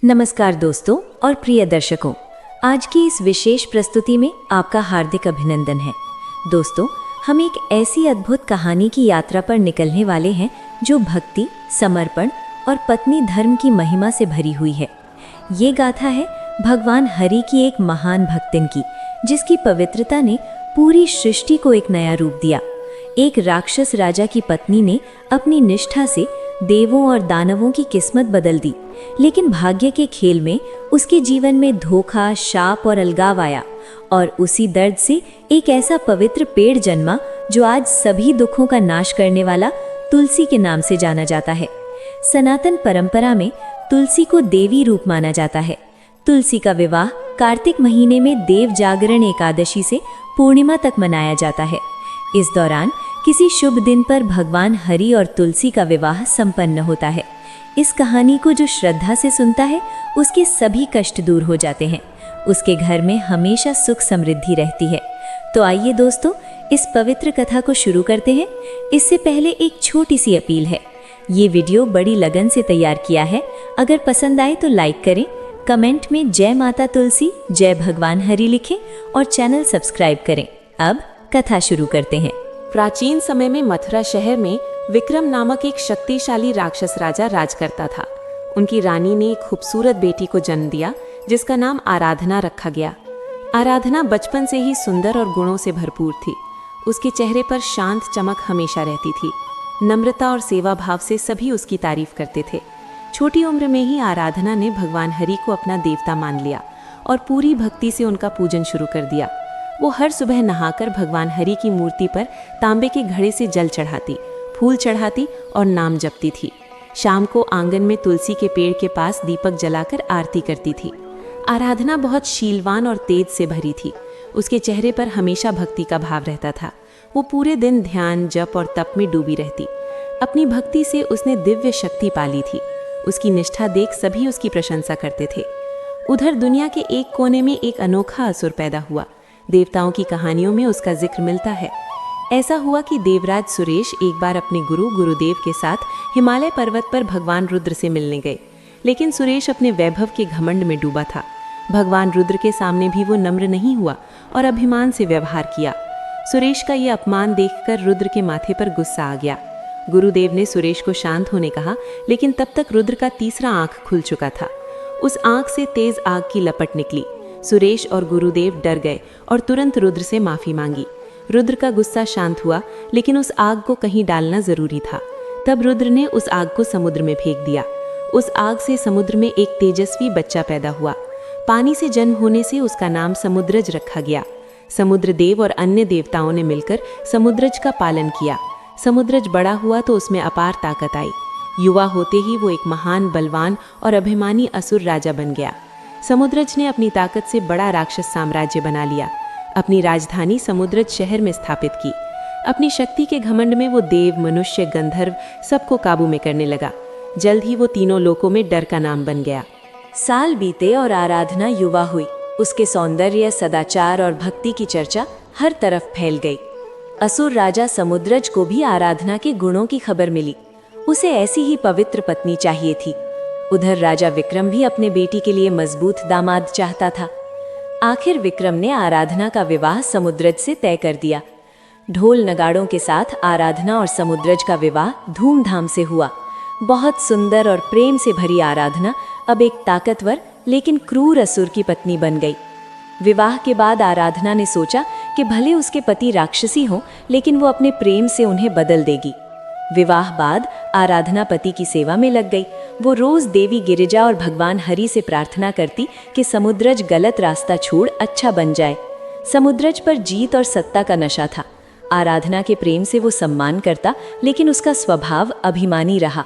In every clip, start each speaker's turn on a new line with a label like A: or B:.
A: नमस्कार दोस्तों और प्रिय दर्शकों, आज की इस विशेष प्रस्तुति में आपका हार्दिक अभिनंदन है। दोस्तों, हम एक ऐसी अद्भुत कहानी की यात्रा पर निकलने वाले हैं जो भक्ति, समर्पण और पत्नी धर्म की महिमा से भरी हुई है। ये गाथा है भगवान हरि की एक महान भक्तिन की, जिसकी पवित्रता ने पूरी सृष्टि को एक नया रूप दिया। एक राक्षस राजा की पत्नी ने अपनी निष्ठा से देवों और दानवों की किस्मत बदल दी, लेकिन भाग्य के खेल में उसके जीवन में धोखा, शाप और अलगाव आया और उसी दर्द से एक ऐसा पवित्र पेड़ जन्मा जो आज सभी दुखों का नाश करने वाला तुलसी के नाम से जाना जाता है। सनातन परंपरा में तुलसी को देवी रूप माना जाता है। तुलसी का विवाह कार्तिक महीने में देव जागरण एकादशी से पूर्णिमा तक मनाया जाता है। इस दौरान किसी शुभ दिन पर भगवान हरि और तुलसी का विवाह संपन्न होता है। इस कहानी को जो श्रद्धा से सुनता है, उसके सभी कष्ट दूर हो जाते हैं। उसके घर में हमेशा सुख समृद्धि रहती है। तो आइए दोस्तों, इस पवित्र कथा को शुरू करते हैं। इससे पहले एक छोटी सी अपील है। ये वीडियो बड़ी लगन से तैयार किया है। अगर पसंद आए तो लाइक करें, कमेंट में जय माता तुलसी, जय भगवान हरि लिखें और चैनल सब्सक्राइब करें। अब कथा शुरू करते हैं।
B: प्राचीन समय में मथुरा शहर में विक्रम नामक एक शक्तिशाली राक्षस राजा राज करता था। उनकी रानी ने एक खूबसूरत बेटी को जन्म दिया, जिसका नाम आराधना रखा गया। आराधना बचपन से ही सुंदर और गुणों से भरपूर थी। उसके चेहरे पर शांत चमक हमेशा रहती थी। नम्रता और सेवा भाव से सभी उसकी तारीफ करते थे। छोटी उम्र में ही आराधना ने भगवान हरि को अपना देवता मान लिया और पूरी भक्ति से उनका पूजन शुरू कर दिया। वो हर सुबह नहाकर भगवान हरि की मूर्ति पर तांबे के घड़े से जल चढ़ाती, फूल चढ़ाती और नाम जपती थी। शाम को आंगन में तुलसी के पेड़ के पास दीपक जलाकर आरती करती थी। आराधना बहुत शीलवान और तेज से भरी थी। उसके चेहरे पर हमेशा भक्ति का भाव रहता था। वो पूरे दिन ध्यान, जप और तप में डूबी रहती। अपनी भक्ति से उसने दिव्य शक्ति पाली थी। उसकी निष्ठा देख सभी उसकी प्रशंसा करते थे। उधर दुनिया के एक कोने में एक अनोखा असुर पैदा हुआ। देवताओं की कहानियों में उसका जिक्र मिलता है। ऐसा हुआ कि देवराज सुरेश एक बार अपने गुरुदेव के साथ हिमालय पर्वत पर भगवान रुद्र से मिलने गए, लेकिन सुरेश अपने वैभव के घमंड में डूबा था। भगवान रुद्र के सामने भी वो नम्र नहीं हुआ और अभिमान से व्यवहार किया। सुरेश का ये अपमान देखकर रुद्र के माथे पर गुस्सा आ गया। गुरुदेव ने सुरेश को शांत होने कहा, लेकिन तब तक रुद्र का तीसरा आंख खुल चुका था। उस आंख से तेज आग की लपट निकली। सुरेश और गुरुदेव डर गए और तुरंत रुद्र से माफी मांगी। रुद्र का गुस्सा शांत हुआ, लेकिन उस आग को कहीं डालना जरूरी था। तब रुद्र ने उस आग को समुद्र में फेंक दिया। उस आग से समुद्र में एक तेजस्वी बच्चा पैदा हुआ। पानी से जन्म होने से उसका नाम समुद्रज रखा गया। समुद्र देव और अन्य देवताओं ने मिलकर समुद्रज का पालन किया। समुद्रज बड़ा हुआ तो उसमें अपार ताकत आई। युवा होते ही वो एक महान, बलवान और अभिमानी असुर राजा बन गया। समुद्रज ने अपनी ताकत से बड़ा राक्षस साम्राज्य बना लिया। अपनी राजधानी समुद्रज शहर में स्थापित की। अपनी शक्ति के घमंड में वो देव, मनुष्य, गंधर्व सबको काबू में करने लगा। जल्द ही वो तीनों लोकों में डर का नाम बन गया।
A: साल बीते और आराधना युवा हुई। उसके सौंदर्य, सदाचार और भक्ति की चर्चा हर तरफ फैल गई। असुर राजा समुद्रज को भी आराधना के गुणों की खबर मिली। उसे ऐसी ही पवित्र पत्नी चाहिए थी। उधर राजा विक्रम भी अपने बेटी के लिए मजबूत दामाद चाहता था। आखिर विक्रम ने आराधना का विवाह समुद्रज से तय कर दिया। ढोल नगाड़ों के साथ आराधना और समुद्रज का विवाह धूमधाम से हुआ। बहुत सुंदर और प्रेम से भरी आराधना अब एक ताकतवर लेकिन क्रूर असुर की पत्नी बन गई। विवाह के बाद आराधना ने सोचा कि भले उसके पति राक्षसी हों, लेकिन वो अपने प्रेम से उन्हें बदल देगी। विवाह बाद आराधना पति की सेवा में लग गई। वो रोज देवी गिरिजा और भगवान हरि से प्रार्थना करती कि समुद्रज गलत रास्ता छोड़ अच्छा बन जाए। समुद्रज पर जीत और सत्ता का नशा था। आराधना के प्रेम से वो सम्मान करता, लेकिन उसका स्वभाव अभिमानी रहा।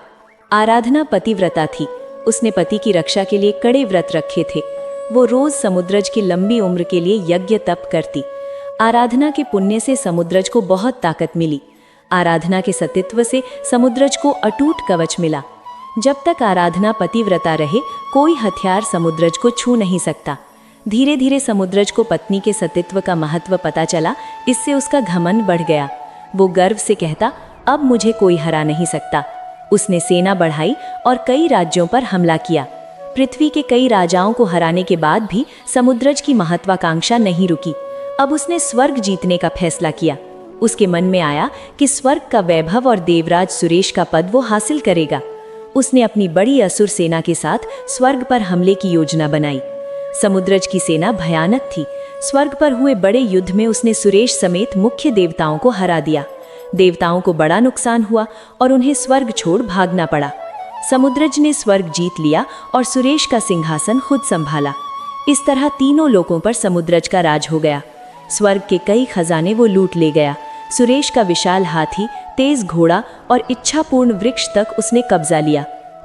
A: आराधना पतिव्रता थी। उसने पति की रक्षा के लिए कड़े व्रत रखे थे। वो रोज समुद्रज की लंबी उम्र के लिए यज्ञ तप करती। आराधना के पुण्य से समुद्रज को बहुत ताकत मिली। आराधना के सतीत्व से समुद्रज को अटूट कवच मिला। जब तक आराधना पतिव्रता रहे, कोई हथियार समुद्रज को छू नहीं सकता। धीरे धीरे समुद्रज को पत्नी के सतीत्व का महत्व पता चला। इससे उसका घमंड बढ़ गया। वो गर्व से कहता, अब मुझे कोई हरा नहीं सकता। उसने सेना बढ़ाई और कई राज्यों पर हमला किया। पृथ्वी के कई राजाओं को हराने के बाद भी समुद्रज की महत्वाकांक्षा नहीं रुकी। अब उसने स्वर्ग जीतने का फैसला किया। उसके मन में आया कि स्वर्ग का वैभव और देवराज सुरेश का पद वो हासिल करेगा। उसने अपनी बड़ी असुर सेना के साथ स्वर्ग पर हमले की योजना बनाई। समुद्रज की सेना भयानक थी। स्वर्ग पर हुए बड़े युद्ध में उसने सुरेश समेत मुख्य देवताओं को हरा दिया। देवताओं को बड़ा नुकसान हुआ और उन्हें स्वर्ग छोड़ भागना पड़ा। समुद्रज ने स्वर्ग जीत लिया और सुरेश का सिंहासन खुद संभाला। इस तरह तीनों लोकों पर समुद्रज का राज हो गया। स्वर्ग के कई खजाने वो लूट ले गया। सुरेश का विशाल हाथी, तेज घोड़ा और इच्छापूर्ण वृक्ष तक उसने कब्जा लिया।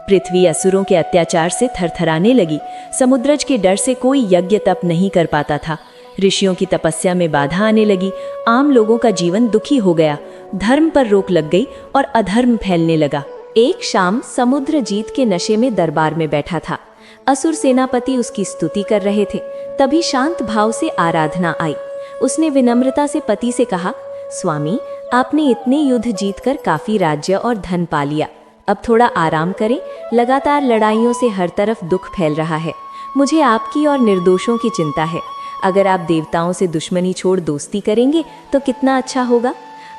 A: पृथ्वी असुरों के अत्याचार से थरथराने लगी। समुद्रज के डर से कोई यज्ञ तप नहीं कर पाता था। ऋषियों की तपस्या में बाधा आने लगी। आम लोगों का जीवन दुखी हो गया। धर्म पर रोक लग गई और अधर्म फैलने लगा। एक शाम समुद्रजीत के नशे में दरबार में बैठा था। असुर सेनापति उसकी स्तुति कर रहे थे। तभी शांत भाव से आराधना आई। उसने विनम्रता से पति से कहा, स्वामी, आपने इतने युद्ध जीतकर काफी राज्य और धन पा लिया। अब थोड़ा आराम करें। लगातार लड़ाइयों से हर तरफ दुख फैल रहा है। मुझे आपकी और निर्दोषों की चिंता है। अगर आप देवताओं से दुश्मनी छोड़ दोस्ती करेंगे तो कितना अच्छा होगा।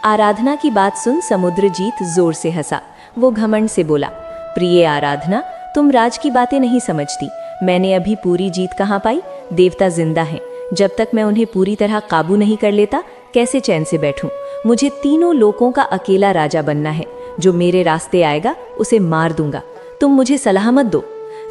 A: आराधना की बात सुन समुद्रजीत जोर से हंसा। वो घमंड से बोला, प्रिय आराधना, तुम राज की बातें नहीं समझती। मैंने अभी पूरी जीत कहाँ पाई? देवता जिंदा हैं। जब तक मैं उन्हें पूरी तरह काबू नहीं कर लेता, कैसे चैन से बैठूं? मुझे तीनों लोकों का अकेला राजा बनना है। जो मेरे रास्ते आएगा उसे मार दूंगा। तुम मुझे सलाह मत दो।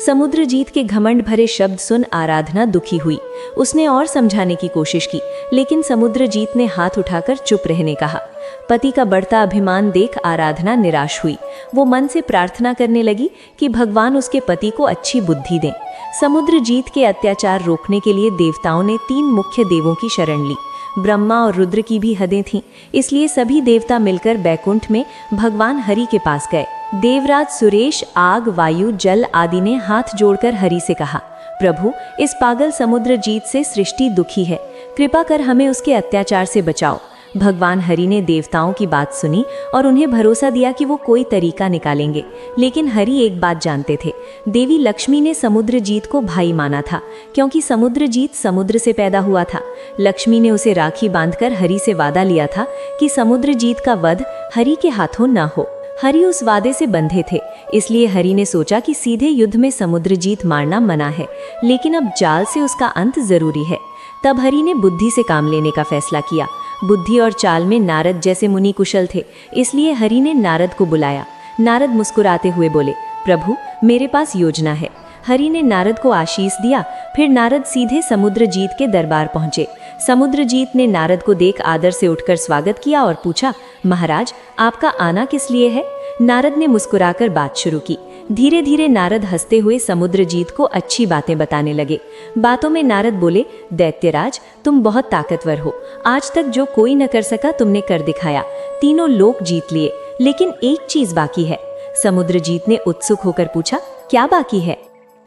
A: समुद्रजीत के घमंड भरे शब्द सुन आराधना दुखी हुई। उसने और समझाने की कोशिश की, लेकिन समुद्रजीत ने हाथ उठाकर चुप रहने कहा। पति का बढ़ता अभिमान देख आराधना निराश हुई। वो मन से प्रार्थना करने लगी कि भगवान उसके पति को अच्छी बुद्धि दें। समुद्रजीत के अत्याचार रोकने के लिए देवताओं ने 3 मुख्य देवों की शरण ली। ब्रह्मा और रुद्र की भी हदें थीं, इसलिए सभी देवता मिलकर बैकुंठ में भगवान हरि के पास गए। देवराज सुरेश, आग, वायु, जल आदि ने हाथ जोड़कर हरि से कहा, प्रभु, इस पागल समुद्रजीत से सृष्टि दुखी है। कृपा कर हमें उसके अत्याचार से बचाओ। भगवान हरि ने देवताओं की बात सुनी और उन्हें भरोसा दिया कि वो कोई तरीका निकालेंगे। लेकिन हरि एक बात जानते थे। देवी लक्ष्मी ने समुद्रजीत को भाई माना था, क्योंकि समुद्रजीत समुद्र से पैदा हुआ था। लक्ष्मी ने उसे राखी बांधकर हरि से वादा लिया था कि समुद्रजीत का वध हरि के हाथों न हो। हरि उस वादे से बंधे थे, इसलिए हरि ने सोचा कि सीधे युद्ध में समुद्रजीत मारना मना है, लेकिन अब जाल से उसका अंत जरूरी है। तब हरि ने बुद्धि से काम लेने का फैसला किया। बुद्धि और चाल में नारद जैसे मुनि कुशल थे, इसलिए हरि ने नारद को बुलाया। नारद मुस्कुराते हुए बोले, प्रभु, मेरे पास योजना है। हरि ने नारद को आशीष दिया। फिर नारद सीधे समुद्रजीत के दरबार पहुंचे। समुद्रजीत ने नारद को देख आदर से उठकर स्वागत किया और पूछा, महाराज, आपका आना किस लिए है? नारद ने मुस्कुराकर बात शुरू की। धीरे धीरे नारद हंसते हुए समुद्रजीत को अच्छी बातें बताने लगे। बातों में नारद बोले, दैत्यराज, तुम बहुत ताकतवर हो। आज तक जो कोई न कर सका तुमने कर दिखाया। तीनों लोक जीत लिए, लेकिन एक चीज बाकी है। समुद्रजीत ने उत्सुक होकर पूछा, क्या बाकी है?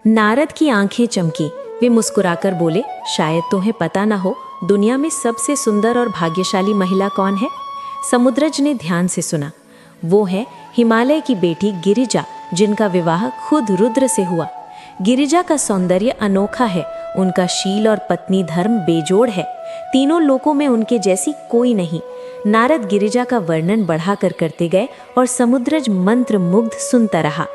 A: नारद की आंखें चमकी। वे मुस्कुराकर बोले, शायद तुम्हें पता न हो, दुनिया में सबसे सुंदर और भाग्यशाली महिला कौन है? समुद्रज ने ध्यान से सुना। वो है हिमालय की बेटी गिरिजा, जिनका विवाह खुद रुद्र से हुआ। गिरिजा का सौंदर्य अनोखा है। उनका शील और पत्नी धर्म बेजोड़ है। तीनों लोकों में उनके जैसी कोई नहीं। नारद गिरिजा का वर्णन बढ़ाकर करते गए और समुद्रज मंत्र मुग्ध सुनता रहा।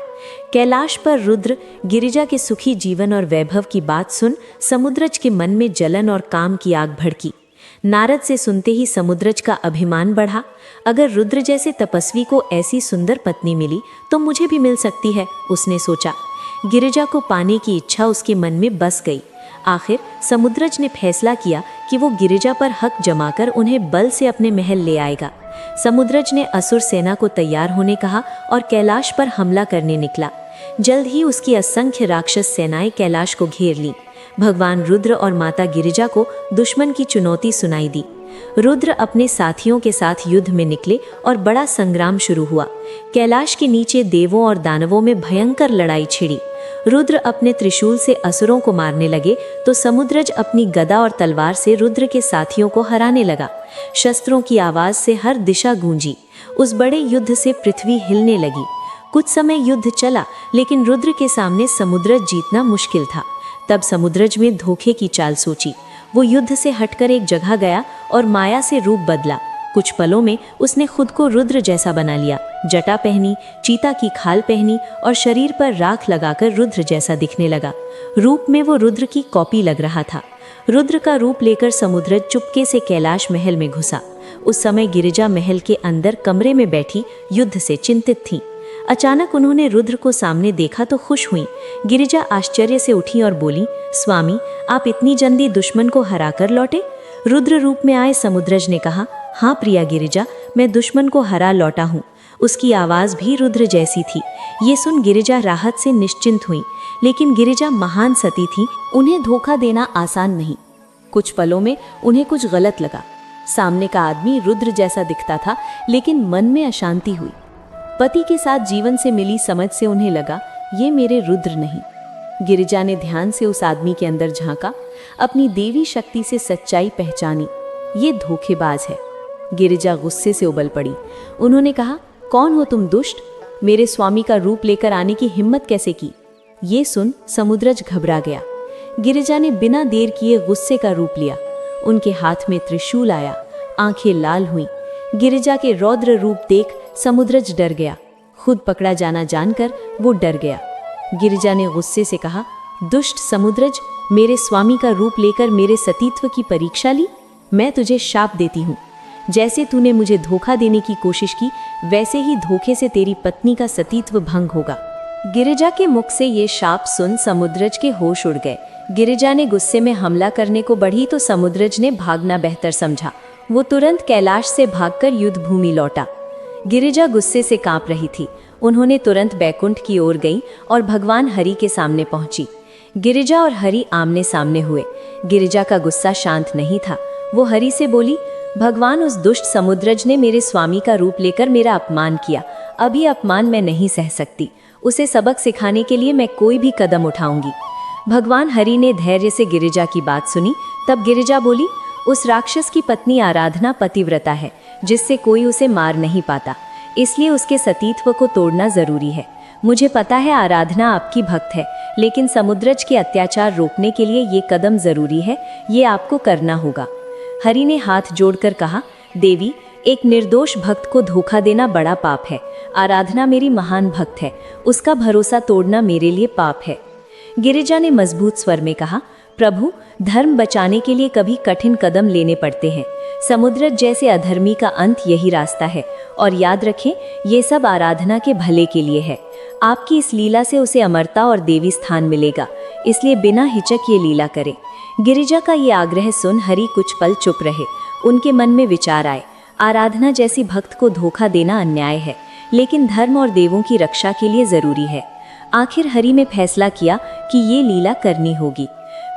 A: कैलाश पर रुद्र गिरिजा के सुखी जीवन और वैभव की बात सुन समुद्रज के मन में जलन और काम की आग भड़की। नारद से सुनते ही समुद्रज का अभिमान बढ़ा। अगर रुद्र जैसे तपस्वी को ऐसी सुंदर पत्नी मिली तो मुझे भी मिल सकती है, उसने सोचा। गिरिजा को पाने की इच्छा उसके मन में बस गई। आखिर समुद्रज ने फैसला किया कि वो गिरिजा पर हक जमाकर उन्हें बल से अपने महल ले आएगा। समुद्रज ने असुर सेना को तैयार होने कहा और कैलाश पर हमला करने निकला। जल्द ही उसकी असंख्य राक्षस सेनाएं कैलाश को घेर लीं। भगवान रुद्र और माता गिरिजा को दुश्मन की चुनौती सुनाई दी। रुद्र अपने साथियों के साथ युद्ध में निकले और बड़ा संग्राम शुरू हुआ। कैलाश के नीचे देवों और दानवों में भयंकर लड़ाई छिड़ी। रुद्र अपने त्रिशूल से असुरों को मारने लगे तो समुद्रज अपनी गदा और तलवार से रुद्र के साथियों को हराने लगा। शस्त्रों की आवाज से हर दिशा गूंजी। उस बड़े युद्ध से पृथ्वी हिलने लगी। कुछ समय युद्ध चला, लेकिन रुद्र के सामने समुद्रज जीतना मुश्किल था। तब समुद्रज में धोखे की चाल सोची। वो युद्ध से हटकर एक जगह गया और माया से रूप बदला। कुछ पलों में उसने खुद को रुद्र जैसा बना लिया। जटा पहनी, चीता की खाल पहनी और शरीर पर राख लगाकर रुद्र जैसा दिखने लगा। रूप में वो रुद्र की कॉपी लग रहा था। रुद्र का रूप लेकर समुद्रज चुपके से कैलाश महल में घुसा। उस समय गिरिजा महल के अंदर कमरे में बैठी युद्ध से चिंतित थीं। अचानक उन्होंने रुद्र को सामने देखा तो खुश हुई। गिरिजा आश्चर्य से उठी और बोली, स्वामी, आप इतनी जल्दी दुश्मन को हराकर लौटे? रुद्र रूप में आए समुद्रज ने कहा, हाँ प्रिया गिरिजा, मैं दुश्मन को हरा लौटा हूँ। उसकी आवाज़ भी रुद्र जैसी थी। ये सुन गिरिजा राहत से निश्चिंत हुई। लेकिन गिरिजा महान सती थी, उन्हें धोखा देना आसान नहीं। कुछ पलों में उन्हें कुछ गलत लगा। सामने का आदमी रुद्र जैसा दिखता था, लेकिन मन में अशांति हुई। पति के साथ जीवन से मिली समझ से उन्हें लगा, ये मेरे रुद्र नहीं। गिरिजा ने ध्यान से उस आदमी के अंदर झांका, अपनी देवी शक्ति से सच्चाई पहचानी। ये धोखेबाज है। गिरिजा गुस्से से उबल पड़ी। उन्होंने कहा, कौन हो तुम दुष्ट? मेरे स्वामी का रूप लेकर आने की हिम्मत कैसे की? ये सुन समुद्रज घबरा गया। गिरिजा ने बिना देर किए गुस्से का रूप लिया। उनके हाथ में त्रिशूल आया, आंखें लाल हुईं। गिरिजा के रौद्र रूप देख समुद्रज डर गया। खुद पकड़ा जाना जानकर वो डर गया। गिरिजा ने गुस्से से कहा, दुष्ट समुद्रज, मेरे स्वामी का रूप लेकर मेरे सतीत्व की परीक्षा ली? मैं तुझे शाप देती हूँ। जैसे तूने मुझे धोखा देने की कोशिश की, वैसे ही धोखे से तेरी पत्नी का सतीत्व भंग होगा। गिरिजा के मुख से ये शाप सुन समुद्रज के होश उड़ गए। गिरिजा ने गुस्से में हमला करने को बढ़ी तो समुद्रज ने भागना बेहतर समझा। वो तुरंत कैलाश से भागकर युद्ध भूमि लौटा। गिरिजा गुस्से से कांप रही थी। उन्होंने तुरंत बैकुंठ की ओर गई और भगवान हरि के सामने पहुंची। गिरिजा और हरि आमने सामने हुए। गिरिजा का गुस्सा शांत नहीं था। वो हरि से बोली, भगवान, उस दुष्ट समुद्रज ने मेरे स्वामी का रूप लेकर मेरा अपमान किया। अभी अपमान मैं नहीं सह सकती। उसे सबक सिखाने के लिए मैं कोई भी कदम उठाऊंगी। भगवान हरि ने धैर्य से गिरिजा की बात सुनी। तब गिरिजा बोली, उस राक्षस की पत्नी आराधना पतिव्रता है, जिससे कोई उसे मार नहीं पाता। इसलिए उसके सतीत्व को तोड़ना जरूरी है। मुझे पता है आराधना आपकी भक्त है, लेकिन समुद्रज के अत्याचार रोकने के लिए ये कदम जरूरी है। ये आपको करना होगा। हरि ने हाथ जोड़कर कहा, देवी, एक निर्दोष भक्त को धोखा देना बड़ा पाप है। आराधना मेरी महान भक्त है, उसका भरोसा तोड़ना मेरे लिए पाप है। गिरिजा ने मजबूत स्वर में कहा, प्रभु, धर्म बचाने के लिए कभी कठिन कदम लेने पड़ते हैं। समुद्रज जैसे अधर्मी का अंत यही रास्ता है। और याद रखें, ये सब आराधना के भले के लिए है। आपकी इस लीला से उसे अमरता और देवी स्थान मिलेगा, इसलिए बिना हिचक ये लीला करें। गिरिजा का ये आग्रह सुन हरि कुछ पल चुप रहे। उनके मन में विचार आए, आराधना जैसी भक्त को धोखा देना अन्याय है, लेकिन धर्म और देवों की रक्षा के लिए जरूरी है। आखिर हरि ने फैसला किया कि ये लीला करनी होगी।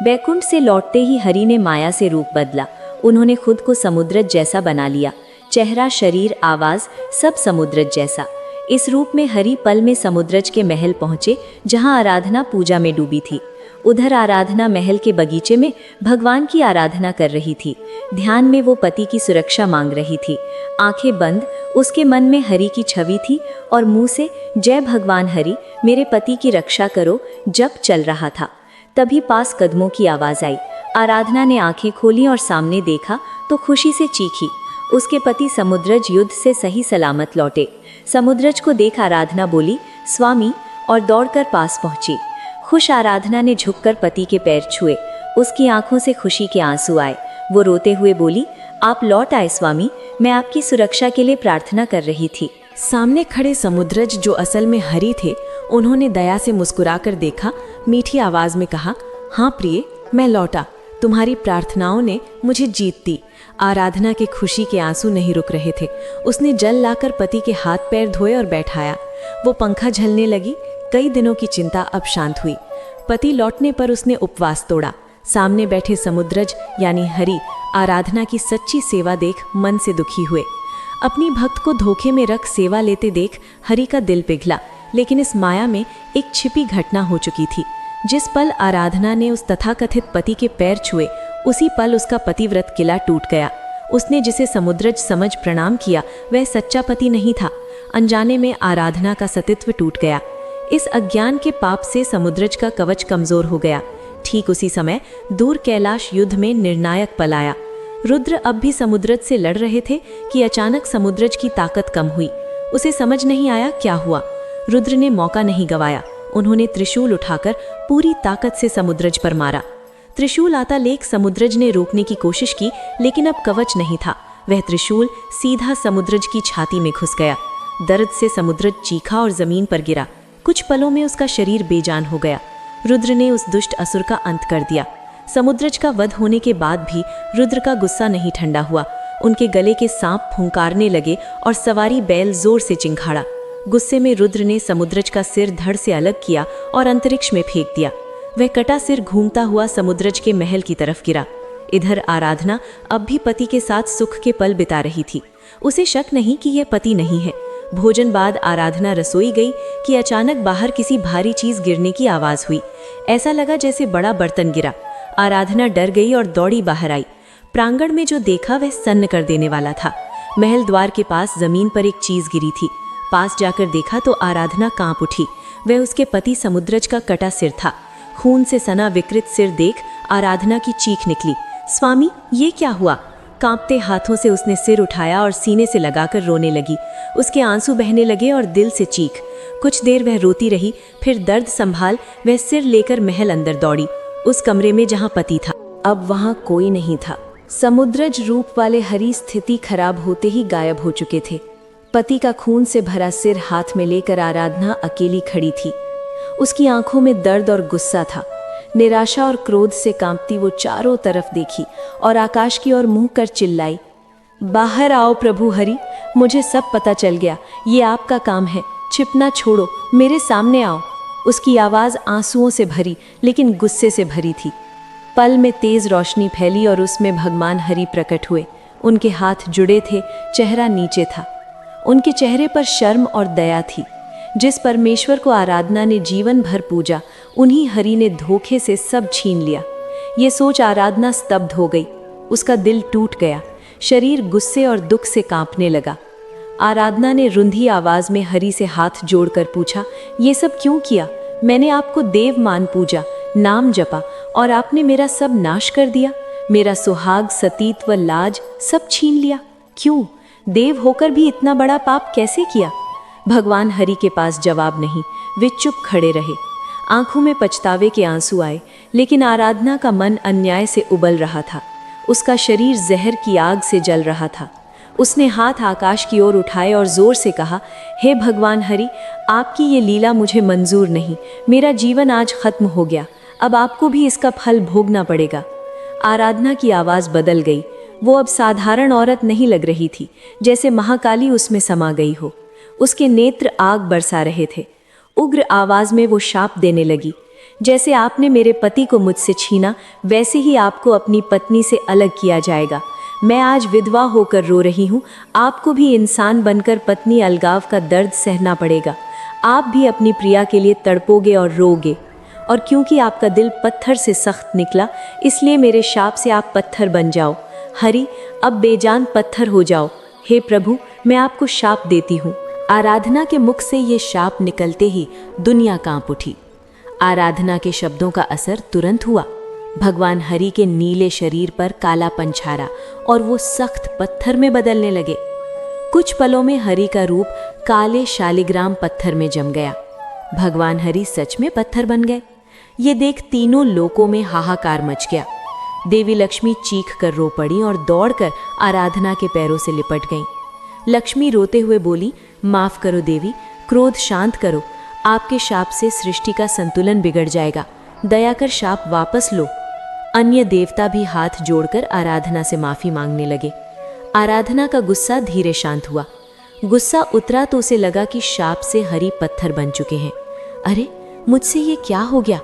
A: बैकुंठ से लौटते ही हरि ने माया से रूप बदला। उन्होंने खुद को समुद्रज जैसा बना लिया। चेहरा, शरीर, आवाज सब समुद्रज जैसा। इस रूप में हरि पल में समुद्रज के महल पहुंचे, जहां आराधना पूजा में डूबी थी। उधर आराधना महल के बगीचे में भगवान की आराधना कर रही थी। ध्यान में वो पति की सुरक्षा मांग रही थी। आंखें बंद, उसके मन में हरि की छवि थी और मुंह से जय भगवान हरि, मेरे पति की रक्षा करो जप चल रहा था। तभी पास कदमों की आवाज आई। आराधना ने आंखें खोली और सामने देखा तो खुशी से चीखी। उसके पति समुद्रज युद्ध से सही सलामत लौटे। समुद्रज को देख आराधना बोली, स्वामी, और दौड़कर पास पहुंची। खुश आराधना ने झुककर पति के पैर छुए। उसकी आंखों से खुशी के आंसू आए। वो रोते हुए बोली, आप लौट आए स्वामी, मैं आपकी सुरक्षा के लिए प्रार्थना कर रही थी।
B: सामने खड़े समुद्रज, जो असल में हरि थे, उन्होंने दया से मुस्कुराकर देखा, मीठी आवाज में कहा, हाँ प्रिय, मैं लौटा। तुम्हारी प्रार्थनाओं ने मुझे जीत दी। आराधना के खुशी के आंसू नहीं रुक रहे थे। उसने जल लाकर पति के हाथ पैर धोए और बैठाया। वो पंखा झलने लगी। कई दिनों की चिंता अब शांत हुई। पति लौटने पर उसने उपवास तोड़ा। सामने बैठे समुद्रज यानी हरि आराधना की सच्ची सेवा देख मन से दुखी हुए। अपनी भक्त को धोखे में रख सेवा लेते देख हरि का दिल पिघला। लेकिन इस माया में एक छिपी घटना हो चुकी थी। जिस पल आराधना ने उस तथाकथित पति के पैर छुए, उसी पल उसका पतिव्रत किला टूट गया। उसने जिसे समुद्रज समझ प्रणाम किया, वह सच्चा पति नहीं था।
A: अनजाने में आराधना का सतीत्व टूट गया। इस अज्ञान के पाप से समुद्रज का कवच कमजोर हो गया। ठीक उसी समय दूर कैलाश युद्ध में निर्णायक पल आया। रुद्र अब भी समुद्रज से लड़ रहे थे कि अचानक समुद्रज की ताकत कम हुई। उसे समझ नहीं आया क्या हुआ। रुद्र ने मौका नहीं गंवाया। उन्होंने त्रिशूल उठाकर पूरी ताकत से समुद्रज पर मारा। त्रिशूल आता लेख समुद्रज ने रोकने की कोशिश की, लेकिन अब कवच नहीं था। वह त्रिशूल सीधा समुद्रज की छाती में घुस गया। दर्द से समुद्रज चीखा और जमीन पर गिरा। कुछ पलों में उसका शरीर बेजान हो गया। रुद्र ने उस दुष्ट असुर का अंत कर दिया। समुद्रज का वध होने के बाद भी रुद्र का गुस्सा नहीं ठंडा हुआ। उनके गले के सांप फुंकारने लगे और सवारी बैल जोर से चिंघाड़ा। गुस्से में रुद्र ने समुद्रज का सिर धड़ से अलग किया और अंतरिक्ष में फेंक दिया। वह कटा सिर घूमता हुआ समुद्रज के महल की तरफ गिरा। इधर आराधना अब भी पति के साथ सुख के पल बिता रही थी। उसे शक नहीं कि यह पति नहीं है। भोजन बाद आराधना रसोई गई कि अचानक बाहर किसी भारी चीज गिरने की आवाज हुई। ऐसा लगा जैसे बड़ा बर्तन गिरा। आराधना डर गई और दौड़ी बाहर आई। प्रांगण में जो देखा वह सन्न कर देने वाला था। महल द्वार के पास जमीन पर एक चीज गिरी थी। पास जाकर देखा तो आराधना कांप उठी। वह उसके पति समुद्रज का कटा सिर था। खून से सना विकृत सिर देख आराधना की चीख निकली, स्वामी ये क्या हुआ? कांपते हाथों से उसने सिर उठाया और सीने से लगाकर रोने लगी। उसके आंसू बहने लगे और दिल से चीख। कुछ देर वह रोती रही, फिर दर्द संभाल वह सिर लेकर महल अंदर दौड़ी, उस कमरे में जहां पति था। अब वहां कोई नहीं था। समुद्रज रूप वाले हरि स्थिति खराब होते ही गायब हो चुके थे। पति का खून से भरा सिर हाथ में लेकर आराधना अकेली खड़ी थी। उसकी आंखों में दर्द और गुस्सा था। निराशा और क्रोध से कांपती वो चारों तरफ देखी और आकाश की ओर मुंह कर चिल्लाई, बाहर आओ प्रभु हरि, मुझे सब पता चल गया। ये आपका काम है, छिपना छोड़ो, मेरे सामने आओ। उसकी आवाज़ आंसुओं से भरी लेकिन गुस्से से भरी थी। पल में तेज रोशनी फैली और उसमें भगवान हरि प्रकट हुए। उनके हाथ जुड़े थे, चेहरा नीचे था। उनके चेहरे पर शर्म और दया थी। जिस परमेश्वर को आराधना ने जीवन भर पूजा, उन्हीं हरि ने धोखे से सब छीन लिया। ये सोच आराधना स्तब्ध हो गई। उसका दिल टूट गया। शरीर गुस्से और दुख से कांपने लगा। आराधना ने रुंधी आवाज में हरि से हाथ जोड़कर पूछा, ये सब क्यों किया? मैंने आपको देव मान पूजा, नाम जपा और आपने मेरा सब नाश कर दिया। मेरा सुहाग, सतीत्व, लाज सब छीन लिया। क्यों? देव होकर भी इतना बड़ा पाप कैसे किया? भगवान हरि के पास जवाब नहीं। वे चुप खड़े रहे। आंखों में पछतावे के आंसू आए, लेकिन आराधना का मन अन्याय से उबल रहा था। उसका शरीर जहर की आग से जल रहा था। उसने हाथ आकाश की ओर उठाए और जोर से कहा, हे भगवान हरि, आपकी ये लीला मुझे मंजूर नहीं। मेरा जीवन आज खत्म हो गया। अब आपको भी इसका फल भोगना पड़ेगा। आराधना की आवाज़ बदल गई। वो अब साधारण औरत नहीं लग रही थी, जैसे महाकाली उसमें समा गई हो। उसके नेत्र आग बरसा रहे थे। उग्र आवाज में वो शाप देने लगी, जैसे आपने मेरे पति को मुझसे छीना, वैसे ही आपको अपनी पत्नी से अलग किया जाएगा। मैं आज विधवा होकर रो रही हूँ। आपको भी इंसान बनकर पत्नी अलगाव का दर्द सहना पड़ेगा। आप भी अपनी प्रिया के लिए तड़पोगे और रोगे। और क्योंकि आपका दिल पत्थर से सख्त निकला, इसलिए मेरे शाप से आप पत्थर बन जाओ। हरि, अब बेजान पत्थर हो जाओ। हे प्रभु, मैं आपको शाप देती हूँ। आराधना के मुख से ये शाप निकलते ही दुनिया कांप उठी। आराधना के शब्दों का असर तुरंत हुआ। भगवान हरि के नीले शरीर पर काला पंछारा और वो सख्त पत्थर में बदलने लगे। कुछ पलों में हरि का रूप काले शालिग्राम पत्थर में जम गया। भगवान हरि सच में पत्थर बन गए। ये देख तीनों लोकों में हाहाकार मच गया। देवी लक्ष्मी चीख कर रो पड़ी और दौड़कर आराधना के पैरों से लिपट गईं। लक्ष्मी रोते हुए बोली, माफ करो देवी, क्रोध शांत करो। आपके शाप से सृष्टि का संतुलन बिगड़ जाएगा। दया कर शाप वापस लो। अन्य देवता भी हाथ जोड़कर आराधना से माफी मांगने लगे। आराधना का गुस्सा धीरे शांत हुआ। गुस्सा उतरा तो उसे लगा कि शाप से हरि पत्थर बन चुके हैं। अरे, मुझसे ये क्या हो गया?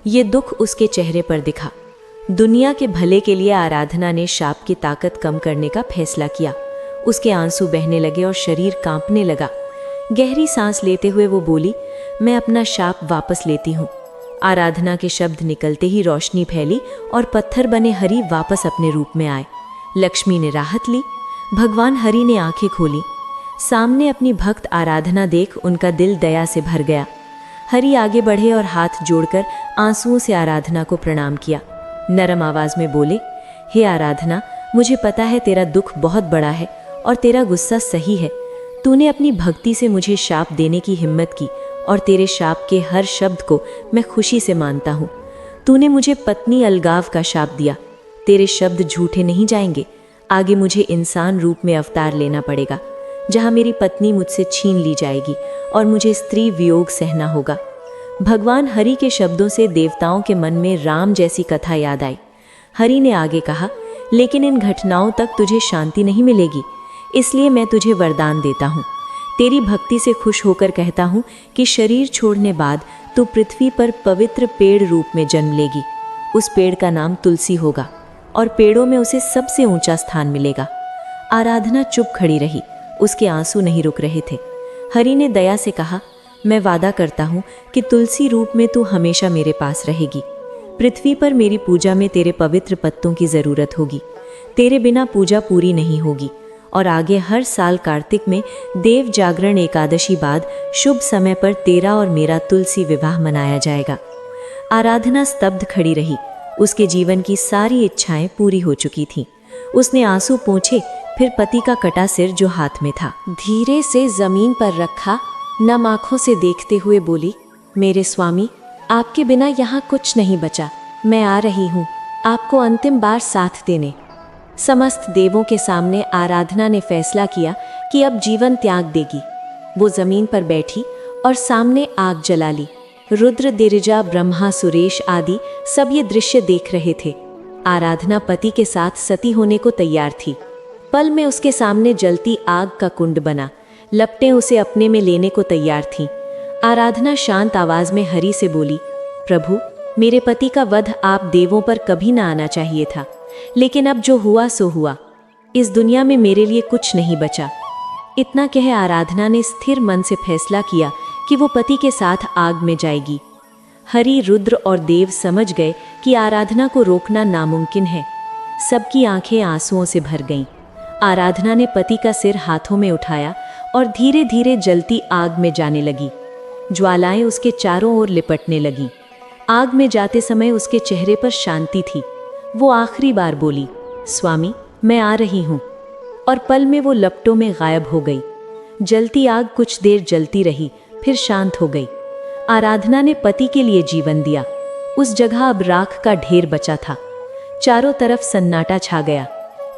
A: ये दुख उसके चेहरे पर दिखा। दुनिया के भले के लिए आराधना ने शाप की ताकत कम करने का फैसला किया। उसके आंसू बहने लगे और शरीर कांपने लगा। गहरी सांस लेते हुए वो बोली, मैं अपना शाप वापस लेती हूँ। आराधना के शब्द निकलते ही रोशनी फैली और पत्थर बने हरि वापस अपने रूप में आए। लक्ष्मी ने राहत ली। भगवान हरि ने आंखें खोली। सामने अपनी भक्त आराधना देख उनका दिल दया से भर गया। हरि आगे बढ़े और हाथ जोड़कर आंसुओं से आराधना को प्रणाम किया। नरम आवाज में बोले, हे आराधना, मुझे पता है तेरा दुख बहुत बड़ा है और तेरा गुस्सा सही है। तूने अपनी भक्ति से मुझे शाप देने की हिम्मत की और तेरे शाप के हर शब्द को मैं खुशी से मानता हूँ। तूने मुझे पत्नी अलगाव का शाप दिया। तेरे शब्द झूठे नहीं जाएंगे। आगे मुझे इंसान रूप में अवतार लेना पड़ेगा, जहाँ मेरी पत्नी मुझसे छीन ली जाएगी और मुझे स्त्री वियोग सहना होगा। भगवान हरि के शब्दों से देवताओं के मन में राम जैसी कथा याद आई। हरि ने आगे कहा, लेकिन इन घटनाओं तक तुझे शांति नहीं मिलेगी, इसलिए मैं तुझे वरदान देता हूँ। तेरी भक्ति से खुश होकर कहता हूँ कि शरीर छोड़ने बाद तू पृथ्वी पर पवित्र पेड़ रूप में जन्म लेगी। उस पेड़ का नाम तुलसी होगा और पेड़ों में उसे सबसे ऊंचा स्थान मिलेगा। आराधना चुप खड़ी रही, उसके आंसू नहीं रुक रहे थे। हरि ने दया से कहा, मैं वादा करता हूँ कि तुलसी रूप में तू हमेशा मेरे पास रहेगी। पृथ्वी पर मेरी पूजा में तेरे पवित्र पत्तों की ज़रूरत होगी। तेरे बिना पूजा पूरी नहीं होगी। और आगे हर साल कार्तिक में देव जागरण एकादशी बाद शुभ समय पर तेरा और मेरा तुलसी विवाह मनाया जाएगा। आराधना स्तब्ध खड़ी रही। उसके जीवन की सारी इच्छाएं पूरी हो चुकी थीं। उसने आंसू पोंछे, फिर पति का कटा सिर जो हाथ में था धीरे से जमीन पर रखा, नम आंखों से देखते हुए बोली, मेरे स्वामी, आपके बिना यहाँ कुछ नहीं बचा। मैं आ रही हूँ आपको अंतिम बार साथ देने। समस्त देवों के सामने आराधना ने फैसला किया कि अब जीवन त्याग देगी। वो जमीन पर बैठी और सामने आग जला ली। रुद्र, दिरिजा, ब्रह्मा, सुरेश आदि सब ये दृश्य देख रहे थे। आराधना पति के साथ सती होने को तैयार थी। पल में उसके सामने जलती आग का कुंड बना। लपटें उसे अपने में लेने को तैयार थीं। आराधना शांत आवाज में हरि से बोली, प्रभु, मेरे पति का वध आप देवों पर कभी ना आना चाहिए था, लेकिन अब जो हुआ सो हुआ। इस दुनिया में मेरे लिए कुछ नहीं बचा। इतना कह आराधना ने स्थिर मन से फैसला किया कि वो पति के साथ आग में जाएगी। हरि, रुद्र और देव समझ गए कि आराधना को रोकना नामुमकिन है। सबकी आंखें आंसुओं से भर गईं। आराधना ने पति का सिर हाथों में उठाया और धीरे धीरे जलती आग में जाने लगी। ज्वालाएं उसके चारों ओर लिपटने लगीं। आग में जाते समय उसके चेहरे पर शांति थी। वो आखिरी बार बोली, स्वामी, मैं आ रही हूँ, और पल में वो लपटों में गायब हो गई। जलती आग कुछ देर जलती रही, फिर शांत हो गई। आराधना ने पति के लिए जीवन दिया। उस जगह अब राख का ढेर बचा था। चारों तरफ सन्नाटा छा गया।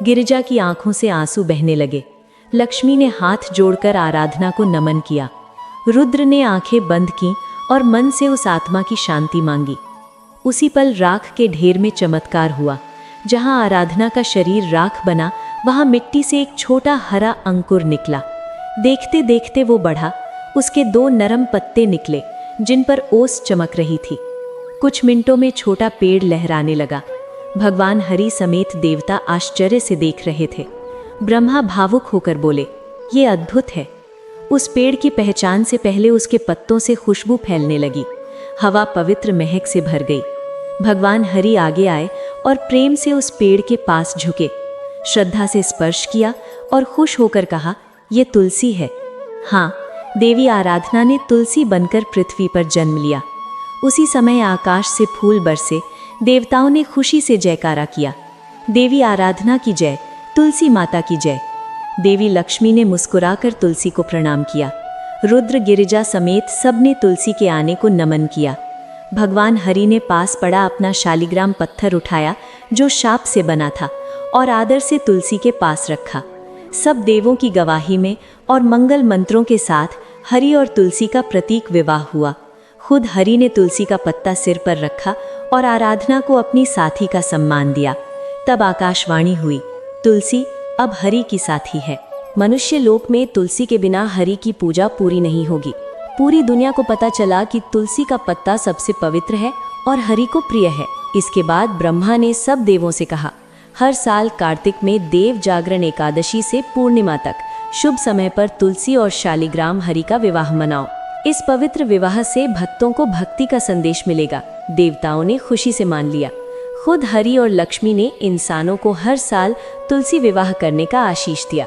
A: गिरिजा की आंखों से आंसू बहने लगे। लक्ष्मी ने हाथ जोड़कर आराधना को नमन किया। रुद्र ने आंखें बंद की और मन से उस आत्मा की शांति मांगी। उसी पल राख के ढेर में चमत्कार हुआ। जहां आराधना का शरीर राख बना, वहां मिट्टी से एक छोटा हरा अंकुर निकला। देखते देखते वो बढ़ा। उसके 2 नरम पत्ते निकले, जिन पर ओस चमक रही थी। कुछ मिनटों में छोटा पेड़ लहराने लगा। भगवान हरि समेत देवता आश्चर्य से देख रहे थे। ब्रह्मा भावुक होकर बोले, ये अद्भुत है। उस पेड़ की पहचान से पहले उसके पत्तों से खुशबू फैलने लगी। हवा पवित्र महक से भर गई। भगवान हरि आगे आए और प्रेम से उस पेड़ के पास झुके, श्रद्धा से स्पर्श किया और खुश होकर कहा, ये तुलसी है। हाँ, देवी आराधना ने तुलसी बनकर पृथ्वी पर जन्म लिया। उसी समय आकाश से फूल बरसे। देवताओं ने खुशी से जयकारा किया, देवी आराधना की जय, तुलसी माता की जय। देवी लक्ष्मी ने मुस्कुराकर तुलसी को प्रणाम किया। रुद्र, गिरिजा समेत सबने तुलसी के आने को नमन किया। भगवान हरि ने पास पड़ा अपना शालिग्राम पत्थर उठाया, जो शाप से बना था, और आदर से तुलसी के पास रखा। सब देवों की गवाही में और मंगल मंत्रों के साथ हरि और तुलसी का प्रतीक विवाह हुआ। खुद हरि ने तुलसी का पत्ता सिर पर रखा और आराधना को अपनी साथी का सम्मान दिया। तब आकाशवाणी हुई, तुलसी अब हरि की साथी है। मनुष्य लोक में तुलसी के बिना हरि की पूजा पूरी नहीं होगी। पूरी दुनिया को पता चला कि तुलसी का पत्ता सबसे पवित्र है और हरि को प्रिय है। इसके बाद ब्रह्मा ने सब देवों से कहा, हर साल कार्तिक में देव जागरण एकादशी से पूर्णिमा तक शुभ समय पर तुलसी और शालिग्राम हरि का विवाह मनाओ। इस पवित्र विवाह से भक्तों को भक्ति का संदेश मिलेगा। देवताओं ने खुशी से मान लिया। खुद हरि और लक्ष्मी ने इंसानों को हर साल तुलसी विवाह करने का आशीष दिया।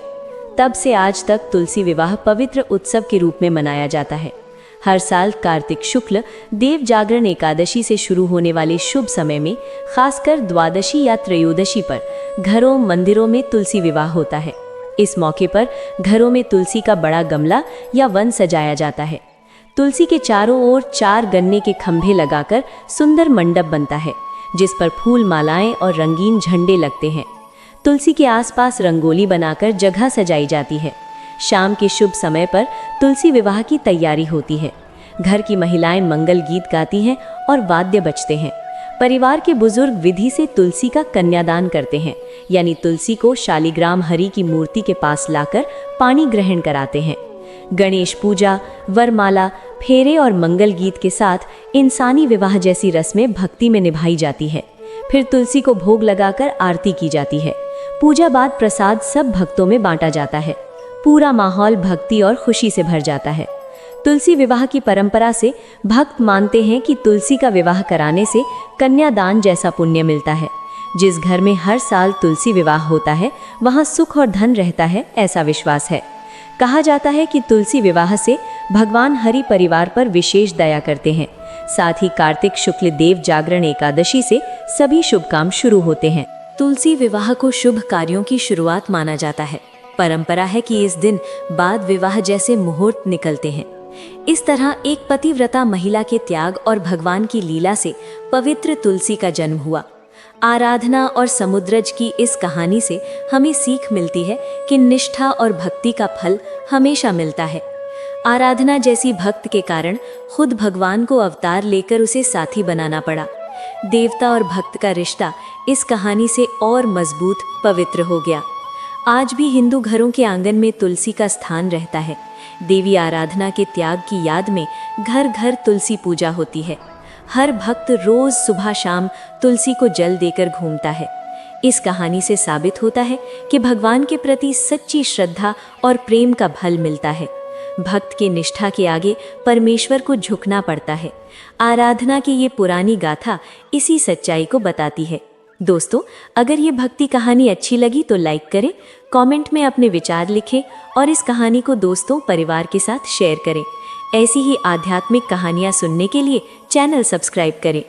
A: तब से आज तक तुलसी विवाह पवित्र उत्सव के रूप में मनाया जाता है। हर साल कार्तिक शुक्ल देव जागरण एकादशी से शुरू होने वाले शुभ समय में, खासकर द्वादशी या त्रयोदशी पर घरों मंदिरों में तुलसी विवाह होता है। इस मौके पर घरों में तुलसी का बड़ा गमला या वन सजाया जाता है। तुलसी के चारों ओर 4 गन्ने के खंभे लगाकर सुंदर मंडप बनता है, जिस पर फूल मालाएं और रंगीन झंडे लगते हैं। तुलसी के आसपास रंगोली बनाकर जगह सजाई जाती है। शाम के शुभ समय पर तुलसी विवाह की तैयारी होती है। घर की महिलाएं मंगल गीत गाती हैं और वाद्य बजते हैं। परिवार के बुजुर्ग विधि से तुलसी का कन्यादान करते हैं, यानी तुलसी को शालिग्राम हरि की मूर्ति के पास लाकर पानी ग्रहण कराते हैं। गणेश पूजा, वरमाला, फेरे और मंगल गीत के साथ इंसानी विवाह जैसी रस्में भक्ति में निभाई जाती है। फिर तुलसी को भोग लगाकर आरती की जाती है। पूजा बाद प्रसाद सब भक्तों में बांटा जाता है। पूरा माहौल भक्ति और खुशी से भर जाता है। तुलसी विवाह की परंपरा से भक्त मानते हैं कि तुलसी का विवाह कराने से कन्यादान जैसा पुण्य मिलता है। जिस घर में हर साल तुलसी विवाह होता है, वहाँ सुख और धन रहता है, ऐसा विश्वास है। कहा जाता है कि तुलसी विवाह से भगवान हरि परिवार पर विशेष दया करते हैं। साथ ही कार्तिक शुक्ल देव जागरण एकादशी से सभी शुभ काम शुरू होते हैं। तुलसी विवाह को शुभ कार्यों की शुरुआत माना जाता है। परंपरा है कि इस दिन बाद विवाह जैसे मुहूर्त निकलते हैं। इस तरह एक पतिव्रता महिला के त्याग और भगवान की लीला से पवित्र तुलसी का जन्म हुआ। आराधना और समुद्रज की इस कहानी से हमें सीख मिलती है कि निष्ठा और भक्ति का फल हमेशा मिलता है। आराधना जैसी भक्त के कारण खुद भगवान को अवतार लेकर उसे साथी बनाना पड़ा। देवता और भक्त का रिश्ता इस कहानी से और मजबूत, पवित्र हो गया। आज भी हिंदू घरों के आंगन में तुलसी का स्थान रहता है। देवी आराधना के त्याग की याद में घर घर तुलसी पूजा होती है। हर भक्त रोज सुबह शाम तुलसी को जल देकर घूमता है। इस कहानी से साबित होता है कि भगवान के प्रति सच्ची श्रद्धा और प्रेम का फल मिलता है। भक्त की निष्ठा के आगे परमेश्वर को झुकना पड़ता है। आराधना की ये पुरानी गाथा इसी सच्चाई को बताती है। दोस्तों, अगर ये भक्ति कहानी अच्छी लगी तो लाइक करें, कमेंट में अपने विचार लिखें और इस कहानी को दोस्तों परिवार के साथ शेयर करें। ऐसी ही आध्यात्मिक कहानियाँ सुनने के लिए चैनल सब्सक्राइब करें।